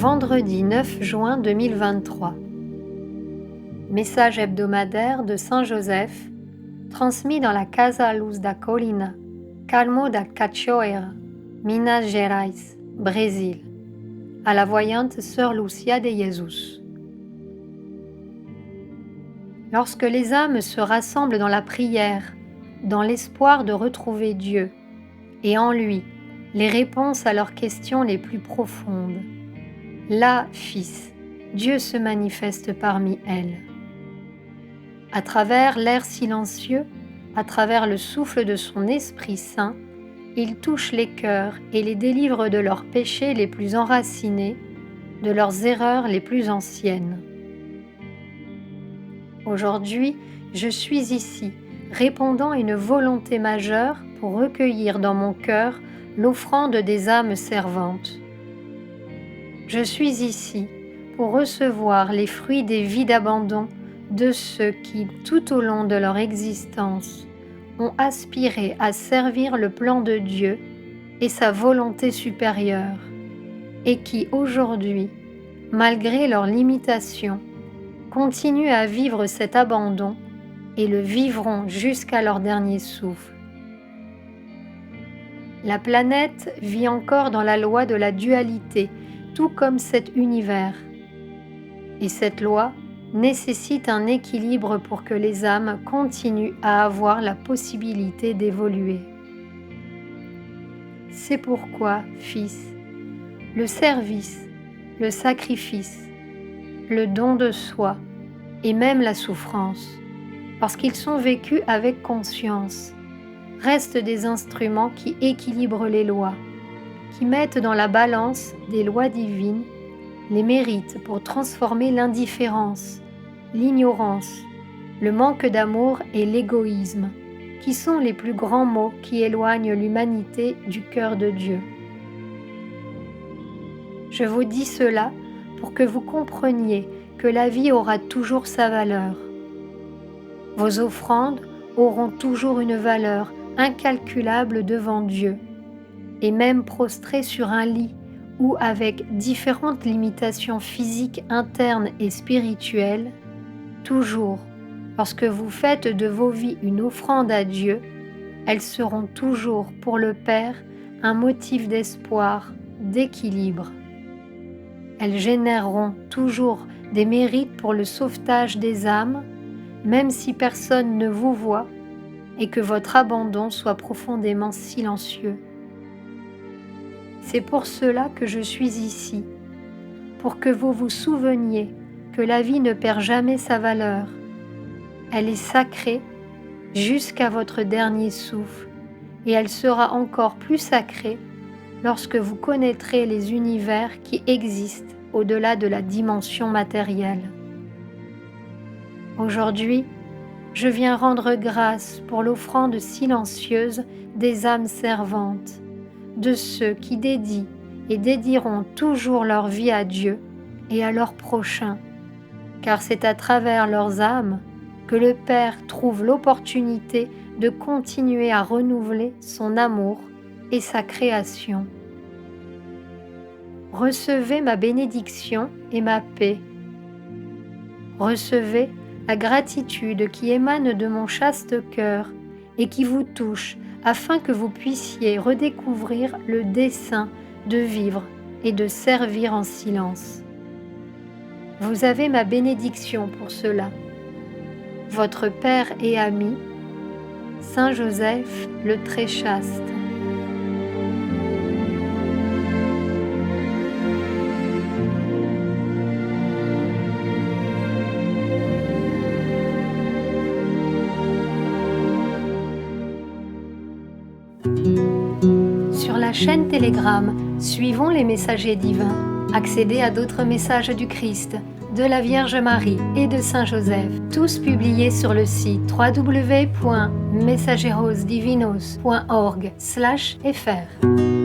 vendredi 9 juin 2023. Message hebdomadaire de Saint Joseph, transmis dans la Casa Luz da Colina, Carmo da Cachoeira, Minas Gerais, Brésil, à la voyante Sœur Lucia de Jesus. Lorsque les âmes se rassemblent dans la prière, dans l'espoir de retrouver Dieu, et en lui, les réponses à leurs questions les plus profondes, là, Fils, Dieu se manifeste parmi elles. À travers l'air silencieux, à travers le souffle de son Esprit Saint, il touche les cœurs et les délivre de leurs péchés les plus enracinés, de leurs erreurs les plus anciennes. Aujourd'hui, je suis ici, répondant à une volonté majeure pour recueillir dans mon cœur l'offrande des âmes servantes. Je suis ici pour recevoir les fruits des vies d'abandon de ceux qui, tout au long de leur existence, ont aspiré à servir le plan de Dieu et sa volonté supérieure, et qui aujourd'hui, malgré leurs limitations, continuent à vivre cet abandon et le vivront jusqu'à leur dernier souffle. La planète vit encore dans la loi de la dualité, tout comme cet univers. Et cette loi nécessite un équilibre pour que les âmes continuent à avoir la possibilité d'évoluer. C'est pourquoi, Fils, le service, le sacrifice, le don de soi et même la souffrance, parce qu'ils sont vécus avec conscience, restent des instruments qui équilibrent les lois, qui mettent dans la balance des lois divines les mérites pour transformer l'indifférence, l'ignorance, le manque d'amour et l'égoïsme, qui sont les plus grands maux qui éloignent l'humanité du cœur de Dieu. Je vous dis cela pour que vous compreniez que la vie aura toujours sa valeur. Vos offrandes auront toujours une valeur incalculable devant Dieu, et même prostrés sur un lit ou avec différentes limitations physiques internes et spirituelles, toujours, lorsque vous faites de vos vies une offrande à Dieu, elles seront toujours pour le Père un motif d'espoir, d'équilibre. Elles généreront toujours des mérites pour le sauvetage des âmes, même si personne ne vous voit et que votre abandon soit profondément silencieux. C'est pour cela que je suis ici, pour que vous vous souveniez que la vie ne perd jamais sa valeur. Elle est sacrée jusqu'à votre dernier souffle, et elle sera encore plus sacrée lorsque vous connaîtrez les univers qui existent au-delà de la dimension matérielle. Aujourd'hui, je viens rendre grâce pour l'offrande silencieuse des âmes servantes, de ceux qui dédient et dédieront toujours leur vie à Dieu et à leur prochain, car c'est à travers leurs âmes que le Père trouve l'opportunité de continuer à renouveler son amour et sa création. Recevez ma bénédiction et ma paix. Recevez la gratitude qui émane de mon chaste cœur et qui vous touche afin que vous puissiez redécouvrir le dessein de vivre et de servir en silence. Vous avez ma bénédiction pour cela. Votre Père et ami, Saint Joseph le Très Chaste. Sur la chaîne Telegram, suivons les messagers divins. Accédez à d'autres messages du Christ, de la Vierge Marie et de Saint Joseph, tous publiés sur le site www.mensajerosdivinos.org/fr.